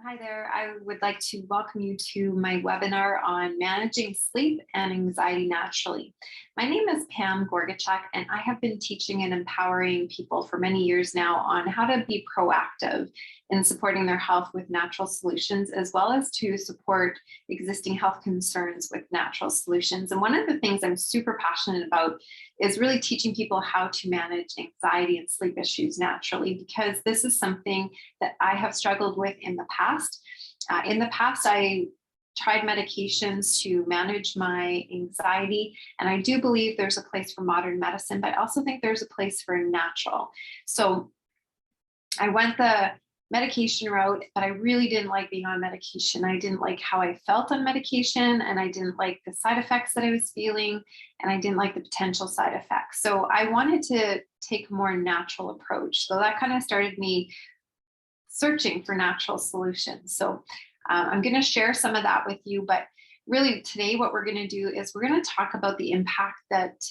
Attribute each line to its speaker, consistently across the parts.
Speaker 1: Hi there. I would like to welcome you to my webinar on managing sleep and anxiety naturally. My name is Pam Gorgachuk, and I have been teaching and empowering people for many years now on how to be proactive in supporting their health with natural solutions, as well as to support existing health concerns with natural solutions. And one of the things I'm super passionate about is really teaching people how to manage anxiety and sleep issues naturally, because this is something that I have struggled with in the past. I tried medications to manage my anxiety, and I do believe there's a place for modern medicine, but I also think there's a place for natural. So I went the medication route, but I really didn't like being on medication. I didn't like how I felt on medication, and I didn't like the side effects that I was feeling, and I didn't like the potential side effects. So I wanted to take a more natural approach. So that kind of started me searching for natural solutions. So I'm going to share some of that with you, but really today what we're going to do is we're going to talk about the impact that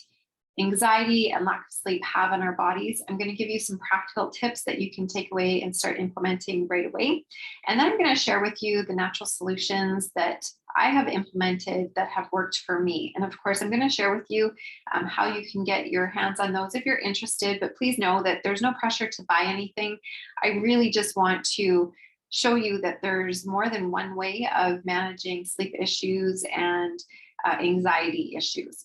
Speaker 1: anxiety and lack of sleep have on our bodies. I'm going to give you some practical tips that you can take away and start implementing right away. And then I'm going to share with you the natural solutions that I have implemented that have worked for me. And of course, I'm going to share with you how you can get your hands on those if you're interested. But please know that there's no pressure to buy anything. I really just want to show you that there's more than one way of managing sleep issues and anxiety issues.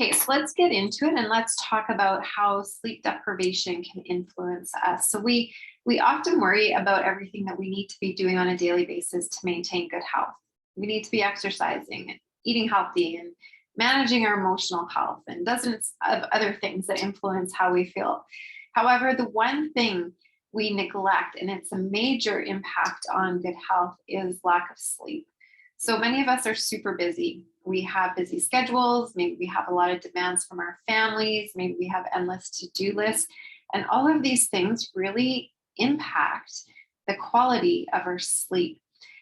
Speaker 1: Okay, so let's get into it and let's talk about how sleep deprivation can influence us. So we often worry about everything that we need to be doing on a daily basis to maintain good health. We need to be exercising and eating healthy and managing our emotional health and dozens of other things that influence how we feel. However, the one thing we neglect, and it's a major impact on good health, is lack of sleep. So many of us are super busy. We have busy schedules. Maybe we have a lot of demands from our families. Maybe we have endless to-do lists. And all of these things really impact the quality of our sleep.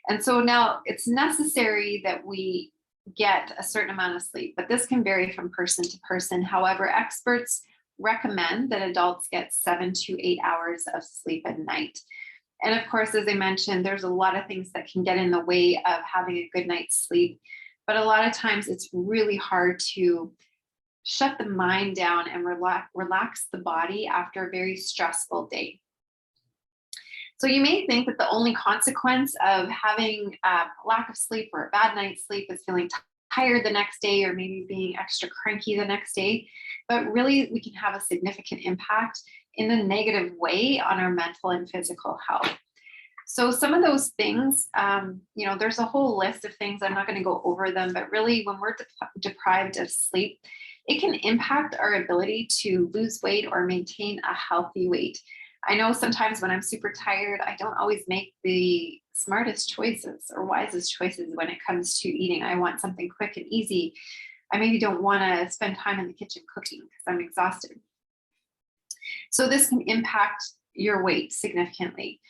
Speaker 1: And so now it's necessary that we get a certain amount of sleep, but this can vary from person to person. However, experts recommend that adults get 7 to 8 hours of sleep at night. And of course, as I mentioned, there's a lot of things that can get in the way of having a good night's sleep. But a lot of times it's really hard to shut the mind down and relax the body after a very stressful day. So you may think that the only consequence of having a lack of sleep or a bad night's sleep is feeling tired the next day, or maybe being extra cranky the next day. But really, we can have a significant impact in a negative way on our mental and physical health. So some of those things, there's a whole list of things. I'm not going to go over them, but really when we're deprived of sleep, it can impact our ability to lose weight or maintain a healthy weight. I know sometimes when I'm super tired, I don't always make the smartest choices or wisest choices when it comes to eating. I want something quick and easy. I maybe don't want to spend time in the kitchen cooking because I'm exhausted. So this can impact your weight significantly.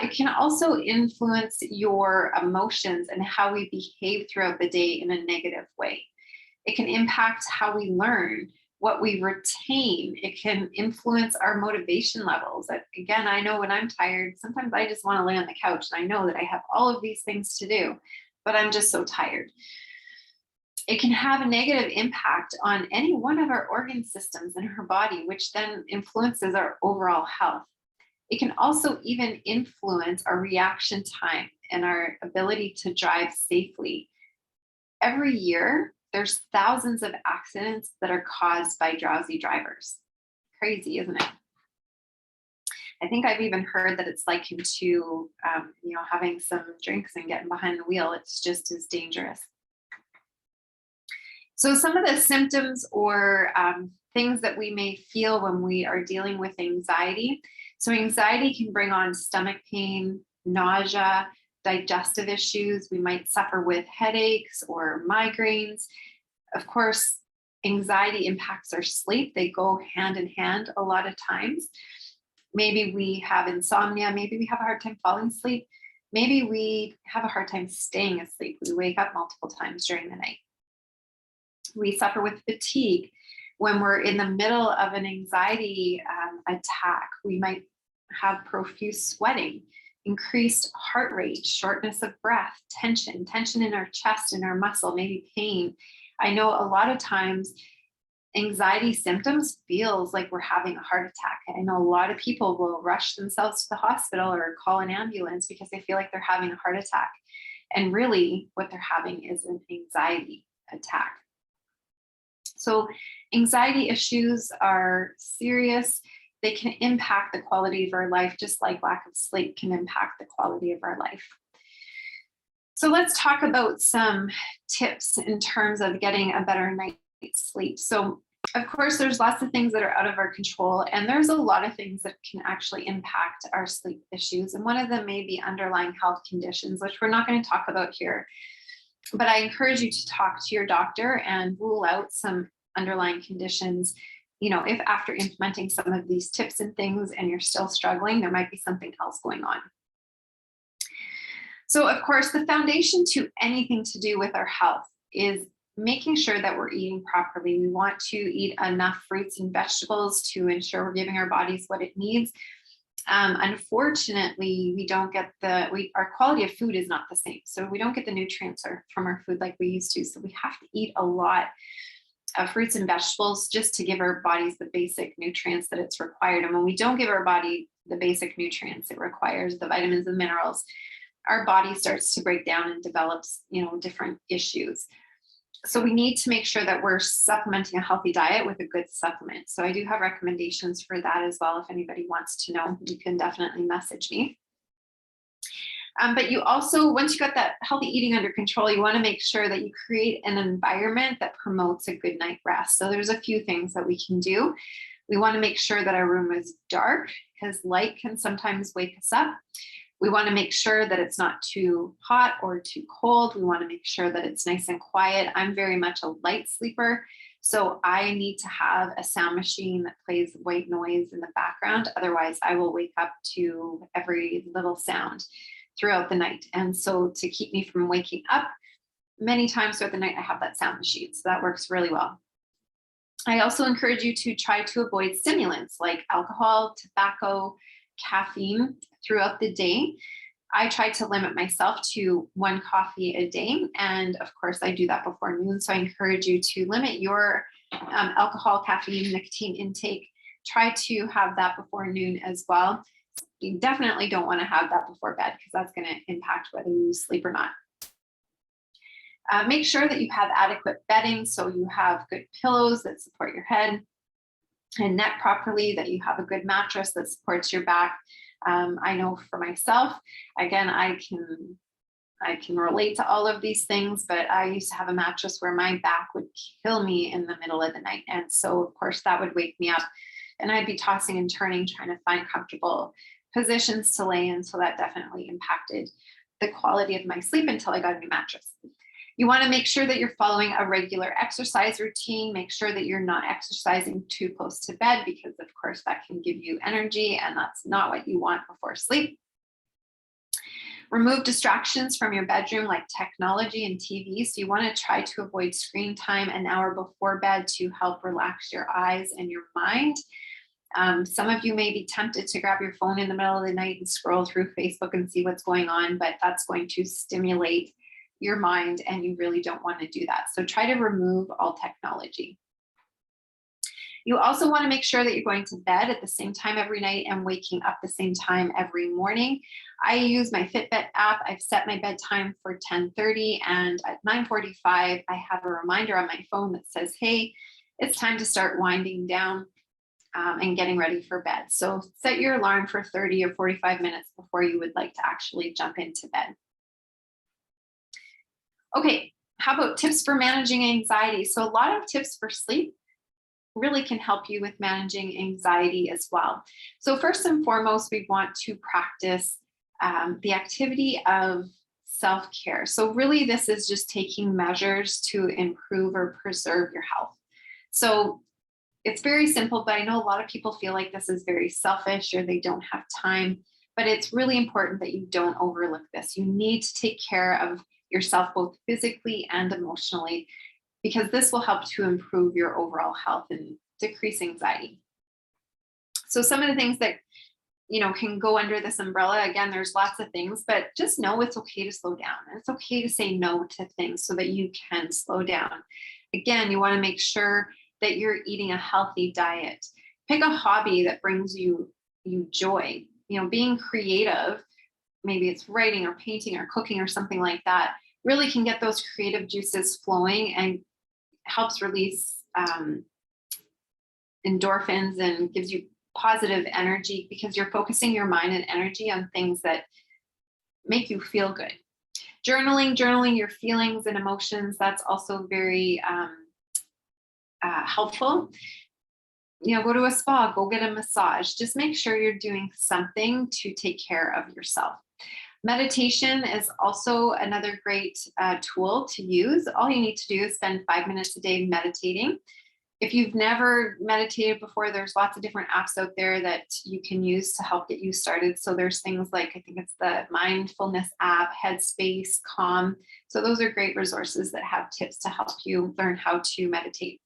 Speaker 1: It can also influence your emotions and how we behave throughout the day in a negative way. It can impact how we learn, what we retain. It can influence our motivation levels. Again, I know when I'm tired, sometimes I just want to lay on the couch and I know that I have all of these things to do, but I'm just so tired. It can have a negative impact on any one of our organ systems in our body, which then influences our overall health. It can also even influence our reaction time and our ability to drive safely. Every year, there's thousands of accidents that are caused by drowsy drivers. Crazy, isn't it? I think I've even heard that it's likened to, having some drinks and getting behind the wheel. It's just as dangerous. So some of the symptoms or things that we may feel when we are dealing with anxiety. So anxiety can bring on stomach pain, nausea, digestive issues. We might suffer with headaches or migraines. Of course, anxiety impacts our sleep. They go hand in hand a lot of times. Maybe we have insomnia. Maybe we have a hard time falling asleep. Maybe we have a hard time staying asleep. We wake up multiple times during the night. We suffer with fatigue. When we're in the middle of an anxiety attack, we might have profuse sweating. increased heart rate, shortness of breath, tension in our chest and our muscle, maybe pain. I know a lot of times anxiety symptoms feels like we're having a heart attack. I know a lot of people will rush themselves to the hospital or call an ambulance because they feel like they're having a heart attack. And really what they're having is an anxiety attack. So anxiety issues are serious. They can impact the quality of our life, just like lack of sleep can impact the quality of our life. So let's talk about some tips in terms of getting a better night's sleep. So of course, there's lots of things that are out of our control, and there's a lot of things that can actually impact our sleep issues. And one of them may be underlying health conditions, which we're not going to talk about here. But I encourage you to talk to your doctor and rule out some underlying conditions. You know, if after implementing some of these tips and things and you're still struggling, there might be something else going on. So of course, the foundation to anything to do with our health is making sure that we're eating properly. We want to eat enough fruits and vegetables to ensure we're giving our bodies what it needs. Unfortunately, we don't get our quality of food is not the same. So we don't get the nutrients from our food like we used to. So we have to eat a lot of fruits and vegetables just to give our bodies the basic nutrients that it's required. And when we don't give our body the basic nutrients it requires, the vitamins and minerals, our body starts to break down and develops, different issues. So we need to make sure that we're supplementing a healthy diet with a good supplement. So I do have recommendations for that as well. If anybody wants to know, you can definitely message me. But you also, once you got that healthy eating under control, you want to make sure that you create an environment that promotes a good night rest. So there's a few things that we can do. We want to make sure that our room is dark because light can sometimes wake us up. We want to make sure that it's not too hot or too cold. We want to make sure that it's nice and quiet. I'm very much a light sleeper, so I need to have a sound machine that plays white noise in the background. Otherwise, I will wake up to every little sound throughout the night. And so to keep me from waking up many times throughout the night, I have that sound machine. So that works really well. I also encourage you to try to avoid stimulants like alcohol, tobacco, caffeine throughout the day. I try to limit myself to 1 coffee a day. And of course, I do that before noon. So I encourage you to limit your alcohol, caffeine, nicotine intake. Try to have that before noon as well. You definitely don't want to have that before bed because that's going to impact whether you sleep or not. Make sure that you have adequate bedding. So you have good pillows that support your head and neck properly, that you have a good mattress that supports your back. I know for myself, again, I can relate to all of these things, but I used to have a mattress where my back would kill me in the middle of the night. And so of course that would wake me up and I'd be tossing and turning, trying to find comfortable positions to lay in. So that definitely impacted the quality of my sleep until I got a new mattress. You want to make sure that you're following a regular exercise routine. Make sure that you're not exercising too close to bed because, of course, that can give you energy and that's not what you want before sleep. Remove distractions from your bedroom like technology and TV. So you want to try to avoid screen time an hour before bed to help relax your eyes and your mind. Some of you may be tempted to grab your phone in the middle of the night and scroll through Facebook and see what's going on, but that's going to stimulate your mind and you really don't want to do that. So try to remove all technology. You also want to make sure that you're going to bed at the same time every night and waking up the same time every morning. I use my Fitbit app. I've set my bedtime for 10:30 and at 9:45, I have a reminder on my phone that says, hey, it's time to start winding down and getting ready for bed. So set your alarm for 30 or 45 minutes before you would like to actually jump into bed. Okay, how about tips for managing anxiety? So a lot of tips for sleep really can help you with managing anxiety as well. So first and foremost, we want to practice the activity of self-care. So really this is just taking measures to improve or preserve your health. So it's very simple, but I know a lot of people feel like this is very selfish or they don't have time, but it's really important that you don't overlook this. You need to take care of yourself both physically and emotionally, because this will help to improve your overall health and decrease anxiety. So some of the things that can go under this umbrella. Again, there's lots of things, but just know it's okay to slow down. And it's okay to say no to things so that you can slow down. Again, you want to make sure that you're eating a healthy diet. Pick a hobby that brings you joy. Being creative, maybe it's writing or painting or cooking or something like that, really can get those creative juices flowing and helps release endorphins and gives you positive energy because you're focusing your mind and energy on things that make you feel good. Journaling your feelings and emotions, that's also very helpful. Go to a spa, go get a massage. Just make sure you're doing something to take care of yourself. Meditation is also another great tool to use. All you need to do is spend 5 minutes a day meditating. If you've never meditated before, there's lots of different apps out there that you can use to help get you started. So there's things like, I think it's the mindfulness app, Headspace, Calm. So those are great resources that have tips to help you learn how to meditate.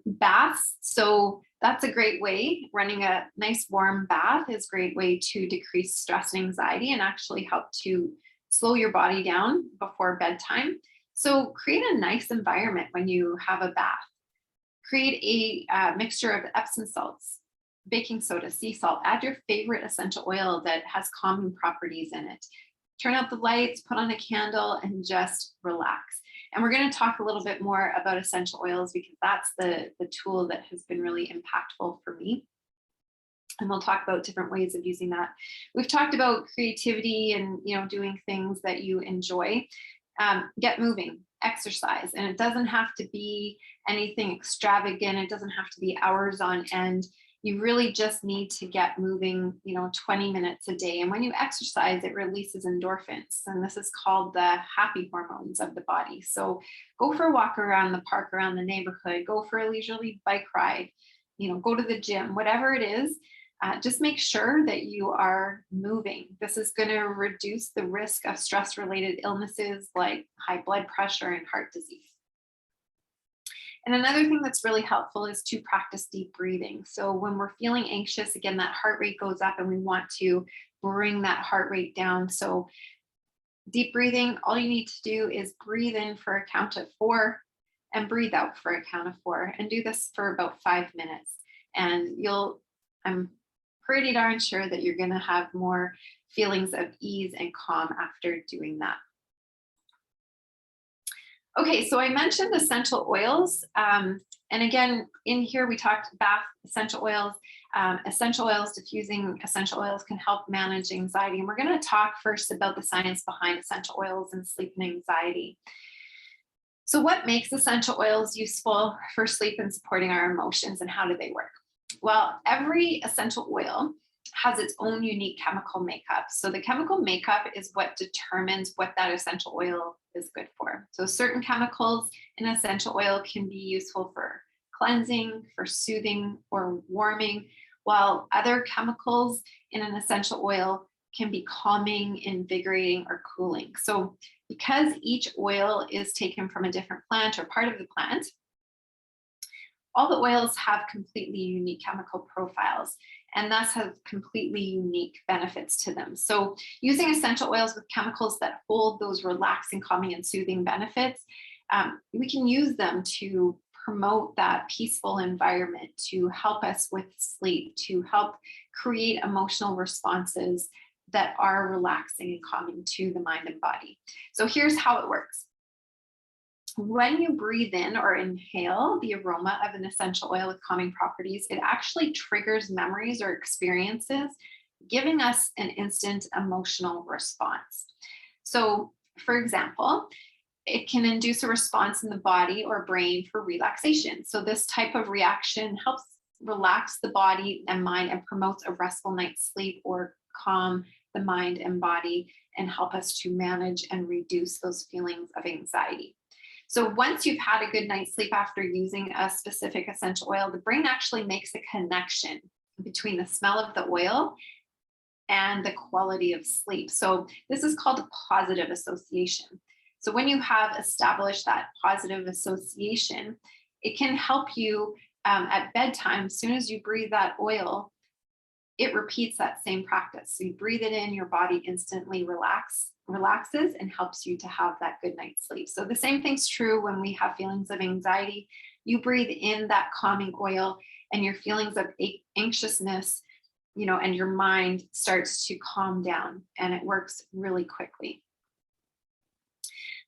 Speaker 1: Baths. So that's a great way. Running a nice warm bath is a great way to decrease stress and anxiety and actually help to slow your body down before bedtime. So create a nice environment when you have a bath. Create a mixture of Epsom salts, baking soda, sea salt. Add your favorite essential oil that has calming properties in it. Turn out the lights, put on a candle, and just relax. And we're going to talk a little bit more about essential oils because that's the tool that has been really impactful for me. And we'll talk about different ways of using that. We've talked about creativity and doing things that you enjoy. Get moving, exercise, and it doesn't have to be anything extravagant. It doesn't have to be hours on end. You really just need to get moving, 20 minutes a day. And when you exercise, it releases endorphins. And this is called the happy hormones of the body. So go for a walk around the park, around the neighborhood, go for a leisurely bike ride, go to the gym, whatever it is. Just make sure that you are moving. This is going to reduce the risk of stress-related illnesses like high blood pressure and heart disease. And another thing that's really helpful is to practice deep breathing. So when we're feeling anxious, again, that heart rate goes up and we want to bring that heart rate down. So deep breathing, all you need to do is breathe in for a count of 4 and breathe out for a count of 4 and do this for about 5 minutes. And I'm pretty darn sure that you're going to have more feelings of ease and calm after doing that. Okay, so I mentioned essential oils. And again, in here we talked bath essential oils. Diffusing essential oils can help manage anxiety. And we're going to talk first about the science behind essential oils and sleep and anxiety. So what makes essential oils useful for sleep and supporting our emotions, and how do they work? Well, every essential oil has its own unique chemical makeup. So the chemical makeup is what determines what that essential oil is good for. So certain chemicals in essential oil can be useful for cleansing, for soothing, or warming, while other chemicals in an essential oil can be calming, invigorating, or cooling. So because each oil is taken from a different plant or part of the plant, all the oils have completely unique chemical profiles and thus have completely unique benefits to them. So using essential oils with chemicals that hold those relaxing, calming, and soothing benefits, we can use them to promote that peaceful environment, to help us with sleep, to help create emotional responses that are relaxing and calming to the mind and body. So here's how it works. When you breathe in or inhale the aroma of an essential oil with calming properties, it actually triggers memories or experiences, giving us an instant emotional response. So, for example, it can induce a response in the body or brain for relaxation. So this type of reaction helps relax the body and mind and promotes a restful night's sleep or calm the mind and body and help us to manage and reduce those feelings of anxiety. So once you've had a good night's sleep after using a specific essential oil, the brain actually makes a connection between the smell of the oil and the quality of sleep. So this is called a positive association. So when you have established that positive association, it can help you at bedtime. As soon as you breathe that oil, it repeats that same practice. So you breathe it in, your body instantly relaxes and helps you to have that good night's sleep. So the same thing's true when we have feelings of anxiety. You breathe in that calming oil and your feelings of anxiousness, and your mind starts to calm down, and it works really quickly.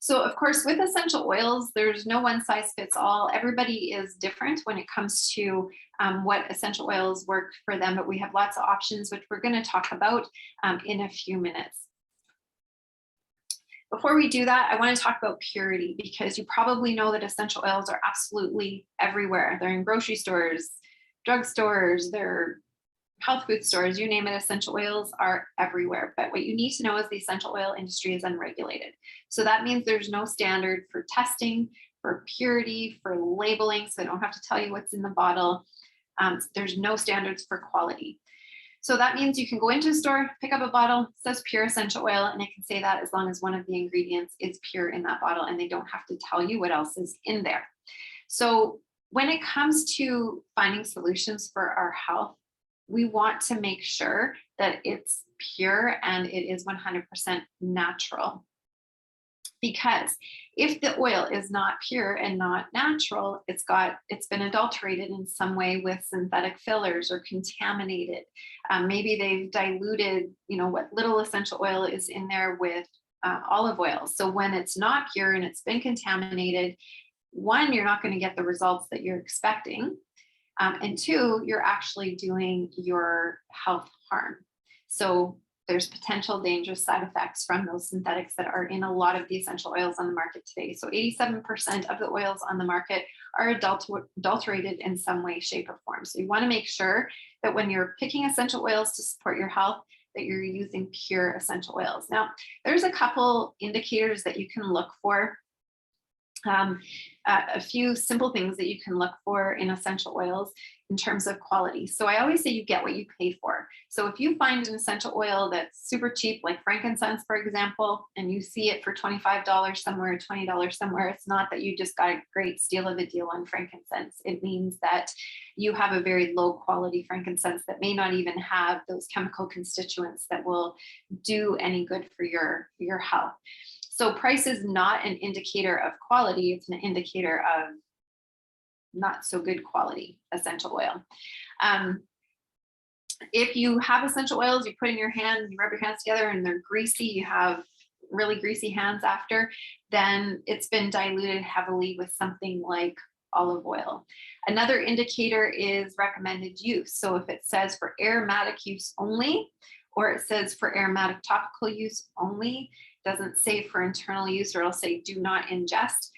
Speaker 1: So of course, with essential oils, there's no one size fits all. Everybody is different when it comes to what essential oils work for them, but we have lots of options, which we're going to talk about in a few minutes. Before we do that, I want to talk about purity, because you probably know that essential oils are absolutely everywhere. They're in grocery stores, drugstores, they're health food stores, you name it, essential oils are everywhere. But what you need to know is the essential oil industry is unregulated. So that means there's no standard for testing, for purity, for labeling, so they don't have to tell you what's in the bottle. There's no standards for quality. So that means you can go into a store, pick up a bottle, it says pure essential oil, and it can say that as long as one of the ingredients is pure in that bottle, and they don't have to tell you what else is in there. So when it comes to finding solutions for our health, we want to make sure that it's pure and it is 100% natural. Because if the oil is not pure and not natural, it's been adulterated in some way with synthetic fillers or contaminated. Maybe they've diluted, what little essential oil is in there with olive oil. So when it's not pure and it's been contaminated, one, you're not going to get the results that you're expecting. And two, you're actually doing your health harm. So there's potential dangerous side effects from those synthetics that are in a lot of the essential oils on the market today. So 87% of the oils on the market are adulterated in some way, shape, or form. So you want to make sure that when you're picking essential oils to support your health, that you're using pure essential oils. Now, there's a couple indicators that you can look for. A few simple things that you can look for in essential oils in terms of quality. So I always say you get what you pay for. So if you find an essential oil that's super cheap, like frankincense, for example, and you see it for $25 somewhere, $20 somewhere, it's not that you just got a great steal of a deal on frankincense. It means that you have a very low quality frankincense that may not even have those chemical constituents that will do any good for your health. So price is not an indicator of quality, it's an indicator of not so good quality essential oil. If you have essential oils, you put in your hand, you rub your hands together and they're greasy, you have really greasy hands after, then it's been diluted heavily with something like olive oil. Another indicator is recommended use. So if it says for aromatic use only, or it says for aromatic topical use only, doesn't say for internal use, or it'll say do not ingest,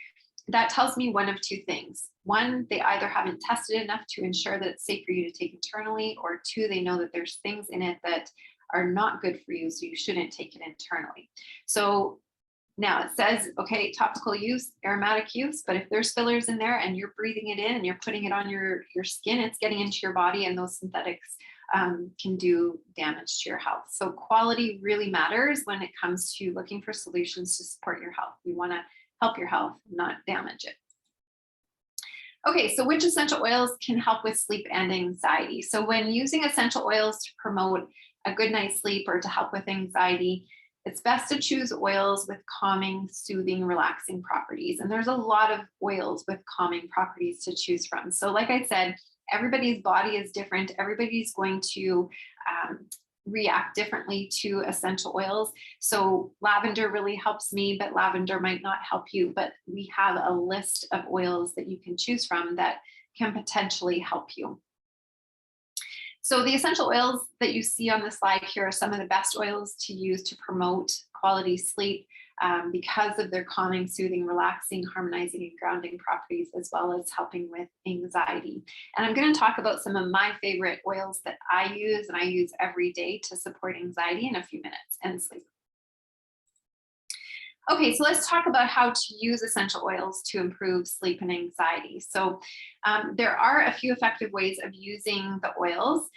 Speaker 1: that tells me one of two things. One, they either haven't tested enough to ensure that it's safe for you to take internally, or two, they know that there's things in it that are not good for you, so you shouldn't take it internally. So now it says, okay, topical use, aromatic use, but if there's fillers in there and you're breathing it in and you're putting it on your skin, it's getting into your body, and those synthetics can do damage to your health. So quality really matters when it comes to looking for solutions to support your health. You want to help your health, not damage it. Okay, so which essential oils can help with sleep and anxiety? So when using essential oils to promote a good night's sleep or to help with anxiety, it's best to choose oils with calming, soothing, relaxing properties. And there's a lot of oils with calming properties to choose from. So like I said, everybody's body is different. Everybody's going to react differently to essential oils. So lavender really helps me, but lavender might not help you. But we have a list of oils that you can choose from that can potentially help you. So the essential oils that you see on the slide here are some of the best oils to use to promote quality sleep because of their calming, soothing, relaxing, harmonizing, and grounding properties, as well as helping with anxiety. And I'm going to talk about some of my favorite oils that I use and I use every day to support anxiety in a few minutes and sleep. Okay, so let's talk about how to use essential oils to improve sleep and anxiety. So there are a few effective ways of using the oils.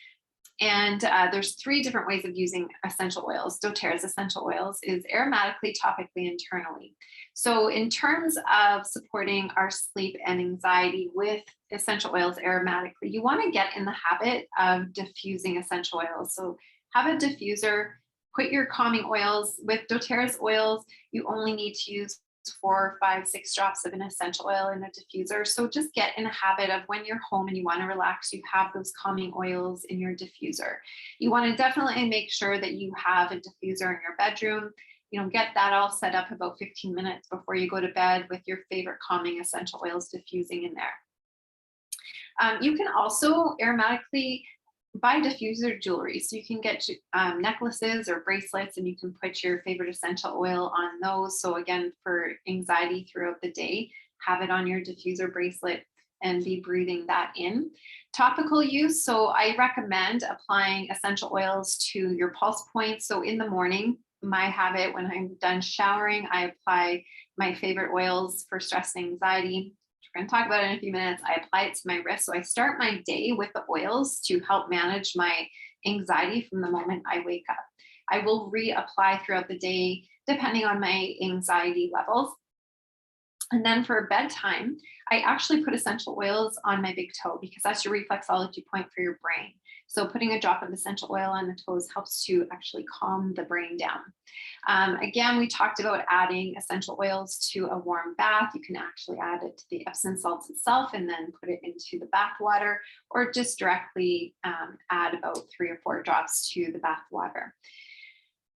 Speaker 1: And there's 3 different ways of using essential oils. doTERRA's essential oils is aromatically, topically, internally. So in terms of supporting our sleep and anxiety with essential oils aromatically, you want to get in the habit of diffusing essential oils. So have a diffuser, put your calming oils. With doTERRA's oils, you only need to use 4, 5, 6 drops of an essential oil in a diffuser. So just get in a habit of when you're home and you want to relax, you have those calming oils in your diffuser. You want to definitely make sure that you have a diffuser in your bedroom. Get that all set up about 15 minutes before you go to bed with your favorite calming essential oils diffusing in there. You can also aromatically buy diffuser jewelry. So you can get necklaces or bracelets and you can put your favorite essential oil on those. So again, for anxiety throughout the day, have it on your diffuser bracelet and be breathing that in. Topical use. So I recommend applying essential oils to your pulse points. So in the morning, my habit when I'm done showering, I apply my favorite oils for stress and anxiety. We're going to talk about it in a few minutes. I apply it to my wrist. So I start my day with the oils to help manage my anxiety from the moment I wake up. I will reapply throughout the day depending on my anxiety levels. And then for bedtime, I actually put essential oils on my big toe because that's your reflexology point for your brain. So putting a drop of essential oil on the toes helps to actually calm the brain down. Again, we talked about adding essential oils to a warm bath. You can actually add it to the Epsom salts itself and then put it into the bath water, or just directly add about 3 or 4 drops to the bath water.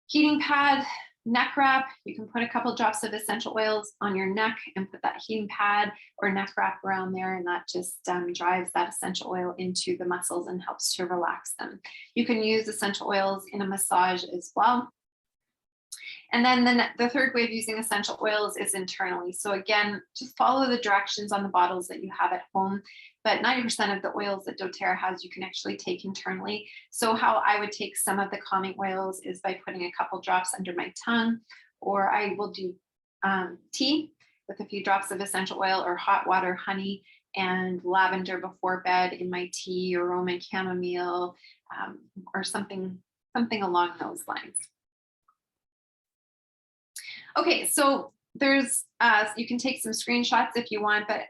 Speaker 1: Heating pad, neck wrap, you can put a couple drops of essential oils on your neck and put that heating pad or neck wrap around there, and that just drives that essential oil into the muscles and helps to relax them. You can use essential oils in a massage as well. And then the third way of using essential oils is internally. So again, just follow the directions on the bottles that you have at home. But 90% of the oils that doTERRA has, you can actually take internally. So how I would take some of the calming oils is by putting a couple drops under my tongue, or I will do tea with a few drops of essential oil or hot water, honey, and lavender before bed in my tea, or Roman chamomile, or something along those lines. Okay, so there's, you can take some screenshots if you want, but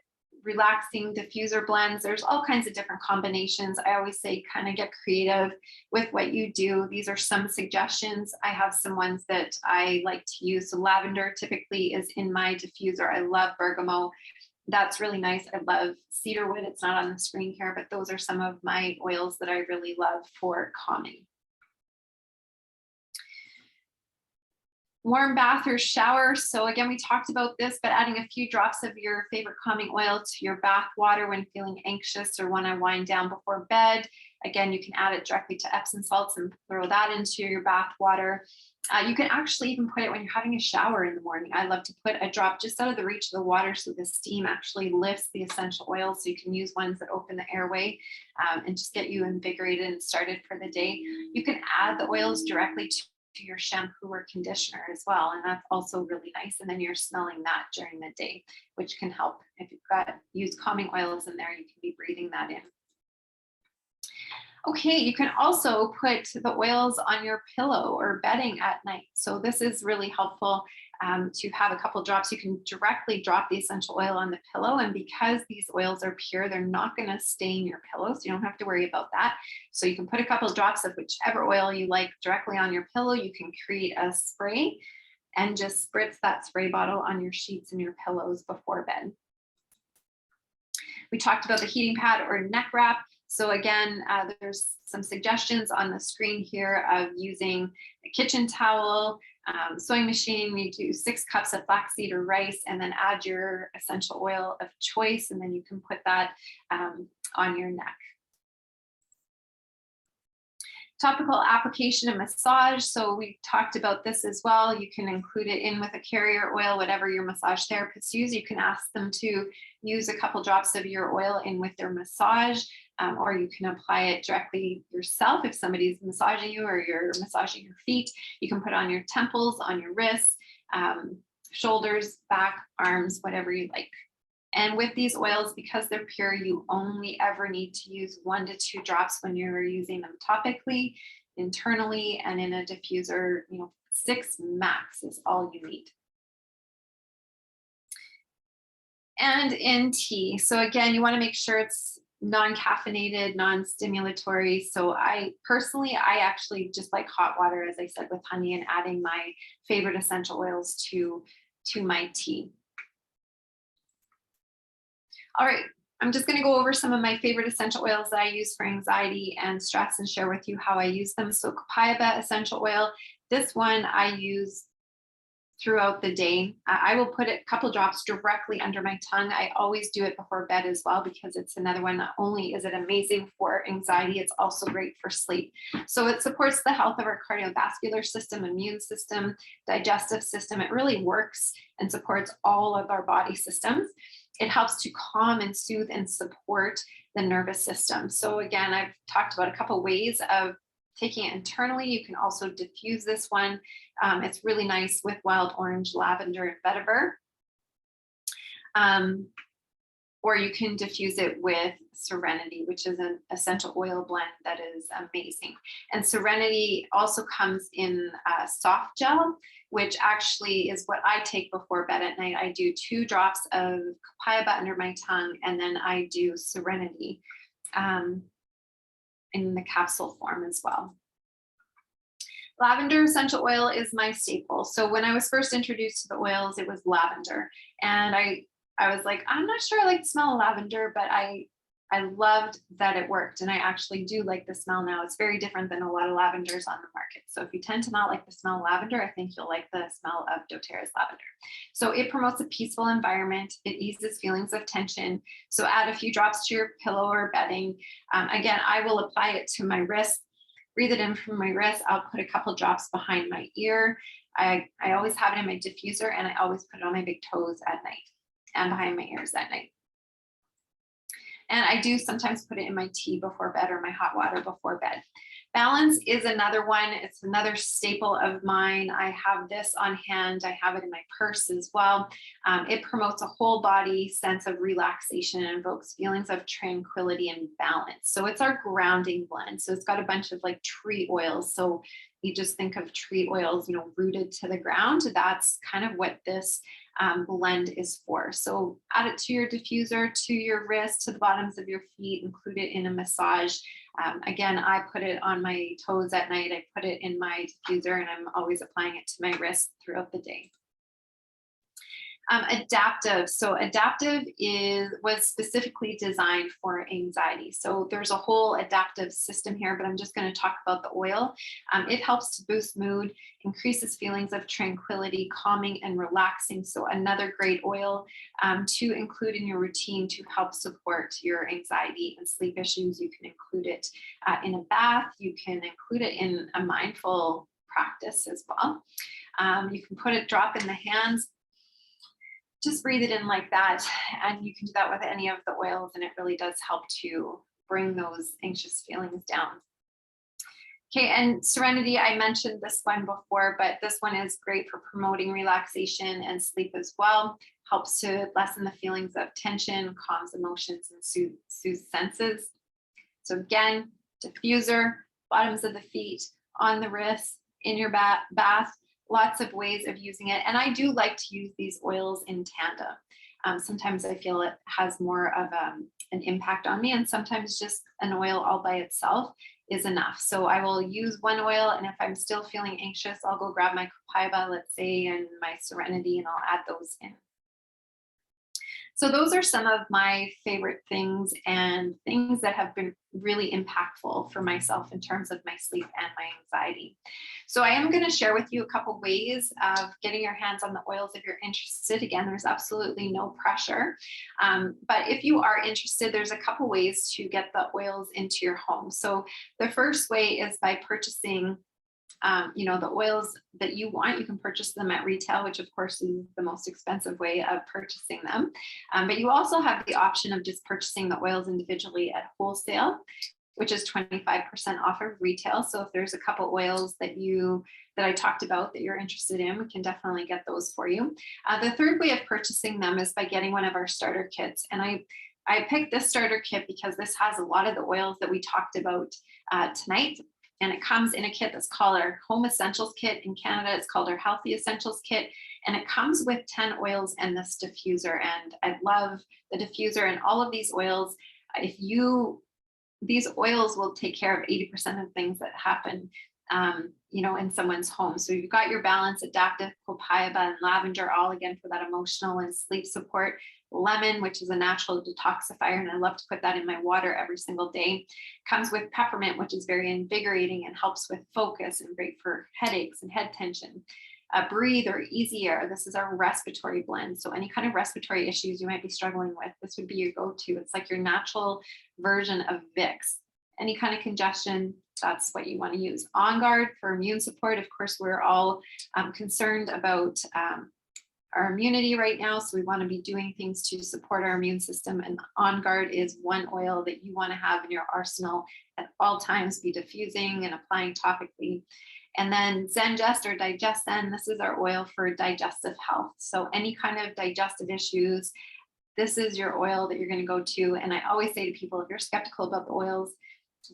Speaker 1: relaxing diffuser blends, there's all kinds of different combinations. I always say kind of get creative with what you do. These are some suggestions. I have some ones that I like to use. So lavender typically is in my diffuser. I love bergamot. That's really nice. I love cedarwood. It's not on the screen here, but those are some of my oils that I really love for calming. Warm bath or shower. So again, we talked about this, but adding a few drops of your favorite calming oil to your bath water when feeling anxious or want to wind down before bed. Again, you can add it directly to Epsom salts and throw that into your bath water. You can actually even put it when you're having a shower in the morning. I love to put a drop just out of the reach of the water so the steam actually lifts the essential oil. So you can use ones that open the airway and just get you invigorated and started for the day. You can add the oils directly to your shampoo or conditioner as well, and that's also really nice. And then you're smelling that during the day, which can help. If you've got used calming oils in there, you can be breathing that in. Okay, you can also put the oils on your pillow or bedding at night. So this is really helpful to have a couple drops. You can directly drop the essential oil on the pillow, and because these oils are pure, they're not going to stain your pillow, so you don't have to worry about that. So you can put a couple drops of whichever oil you like directly on your pillow. You can create a spray and just spritz that spray bottle on your sheets and your pillows before bed. We talked about the heating pad or neck wrap. So again, there's some suggestions on the screen here of using a kitchen towel, sewing machine. You do 6 cups of flaxseed or rice, and then add your essential oil of choice, and then you can put that on your neck. Topical application and massage. So we talked about this as well. You can include it in with a carrier oil, whatever your massage therapists use. You can ask them to use a couple drops of your oil in with their massage, or you can apply it directly yourself if somebody's massaging you or you're massaging your feet. You can put on your temples, on your wrists, shoulders, back, arms, whatever you like. And with these oils, because they're pure, you only ever need to use 1 to 2 drops when you're using them topically, internally, and in a diffuser. 6 max is all you need. and in tea. So again, you want to make sure it's non-caffeinated, non-stimulatory. So I actually just like hot water, as I said, with honey, and adding my favorite essential oils to my tea. All right, I'm just going to go over some of my favorite essential oils that I use for anxiety and stress and share with you how I use them. So Papaya Essential Oil, this one I use throughout the day. I will put a couple drops directly under my tongue. I always do it before bed as well, because it's another one. Not only is it amazing for anxiety, it's also great for sleep. So it supports the health of our cardiovascular system, immune system, digestive system. It really works and supports all of our body systems. It helps to calm and soothe and support the nervous system. So again, I've talked about a couple ways of taking it internally. You can also diffuse this one. It's really nice with wild orange, lavender, and vetiver. Or you can diffuse it with Serenity, which is an essential oil blend that is amazing. And Serenity also comes in soft gel, which actually is what I take before bed at night. I do 2 drops of papaya under my tongue, and then I do Serenity in the capsule form as well. Lavender essential oil is my staple. So when I was first introduced to the oils, it was lavender. And I was like, I'm not sure I like the smell of lavender, but I loved that it worked. And I actually do like the smell now. It's very different than a lot of lavenders on the market. So if you tend to not like the smell of lavender, I think you'll like the smell of doTERRA's lavender. So it promotes a peaceful environment. It eases feelings of tension. So add a few drops to your pillow or bedding. Again, I will apply it to my wrist. Breathe it in from my wrist. I'll put a couple drops behind my ear. I always have it in my diffuser, and I always put it on my big toes at night and behind my ears at night. And I do sometimes put it in my tea before bed, or my hot water before bed. Balance is another one. It's another staple of mine. I have this on hand. I have it in my purse as well. It promotes a whole body sense of relaxation and invokes feelings of tranquility and balance. So it's our grounding blend. So it's got a bunch of like tree oils. So you just think of tree oils, rooted to the ground. That's kind of what this blend is for. So add it to your diffuser, to your wrist, to the bottoms of your feet, include it in a massage. Again, I put it on my toes at night. I put it in my diffuser, and I'm always applying it to my wrist throughout the day. Adaptive. So adaptive was specifically designed for anxiety. So there's a whole adaptive system here, but I'm just going to talk about the oil. It helps to boost mood, increases feelings of tranquility, calming, and relaxing. So another great oil to include in your routine to help support your anxiety and sleep issues. You can include it in a bath. You can include it in a mindful practice as well. You can drop in the hands. Just breathe it in like that. And you can do that with any of the oils, and it really does help to bring those anxious feelings down. Okay, and Serenity, I mentioned this one before, but this one is great for promoting relaxation and sleep as well. Helps to lessen the feelings of tension, calms emotions, and soothes senses. So again, diffuser, bottoms of the feet, on the wrist, in your bath. Lots of ways of using it. And I do like to use these oils in tandem. Sometimes I feel it has more of an impact on me, and sometimes just an oil all by itself is enough. So I will use one oil, and if I'm still feeling anxious, I'll go grab my papaya, let's say, and my Serenity, and I'll add those in. So those are some of my favorite things, and things that have been really impactful for myself in terms of my sleep and my anxiety. So I am going to share with you a couple ways of getting your hands on the oils if you're interested. Again, there's absolutely no pressure. But if you are interested, there's a couple ways to get the oils into your home. So the first way is by purchasing the oils that you want. You can purchase them at retail, which of course is the most expensive way of purchasing them. But you also have the option of just purchasing the oils individually at wholesale, which is 25% off of retail. So if there's a couple oils that I talked about that you're interested in, we can definitely get those for you. The third way of purchasing them is by getting one of our starter kits. And I picked this starter kit because this has a lot of the oils that we talked about tonight. And it comes in a kit that's called our Home Essentials Kit. In Canada, it's called our Healthy Essentials Kit. And it comes with 10 oils and this diffuser. And I love the diffuser and all of these oils. These oils will take care of 80% of things that happen, in someone's home. So you've got your balance, adaptive, papaya, and lavender, all again for that emotional and sleep support. Lemon, which is a natural detoxifier, and I love to put that in my water every single day. Comes with peppermint, which is very invigorating and helps with focus and great for headaches and head tension. Breathe or Easy Air. This is our respiratory blend. So any kind of respiratory issues you might be struggling with, this would be your go-to. It's like your natural version of Vicks. Any kind of congestion, that's what you want to use. On Guard for immune support. Of course, we're all concerned about our immunity right now. So we want to be doing things to support our immune system. And On Guard is one oil that you want to have in your arsenal at all times, be diffusing and applying topically. And then Zengest or Digesten, this is our oil for digestive health. So any kind of digestive issues, this is your oil that you're going to go to. And I always say to people, if you're skeptical about the oils,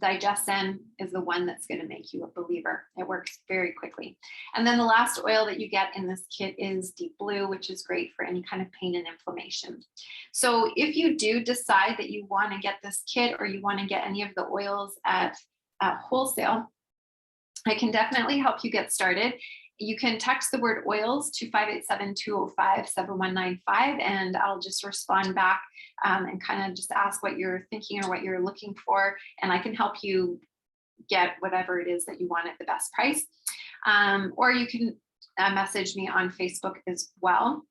Speaker 1: Digesten is the one that's going to make you a believer. It works very quickly. And then the last oil that you get in this kit is Deep Blue, which is great for any kind of pain and inflammation. So if you do decide that you want to get this kit or you want to get any of the oils at wholesale, I can definitely help you get started. You can text the word oils to 587-205-7195, and I'll just respond back and kind of just ask what you're thinking or what you're looking for, and I can help you get whatever it is that you want at the best price. Or you can message me on Facebook as well.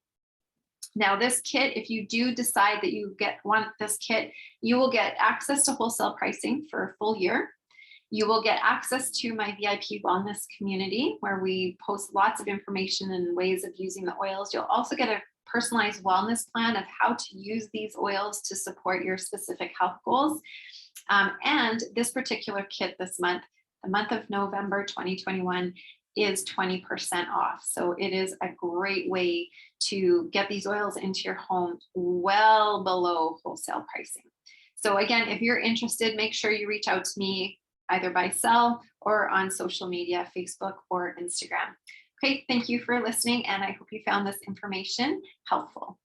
Speaker 1: Now, this kit, if you do decide that you want this kit, you will get access to wholesale pricing for a full year. You will get access to my VIP wellness community where we post lots of information and ways of using the oils. You'll also get a personalized wellness plan of how to use these oils to support your specific health goals. And this particular kit this month, the month of November 2021, is 20% off. So it is a great way to get these oils into your home well below wholesale pricing. So again, if you're interested, make sure you reach out to me either by cell or on social media, Facebook or Instagram. Okay, thank you for listening, and I hope you found this information helpful.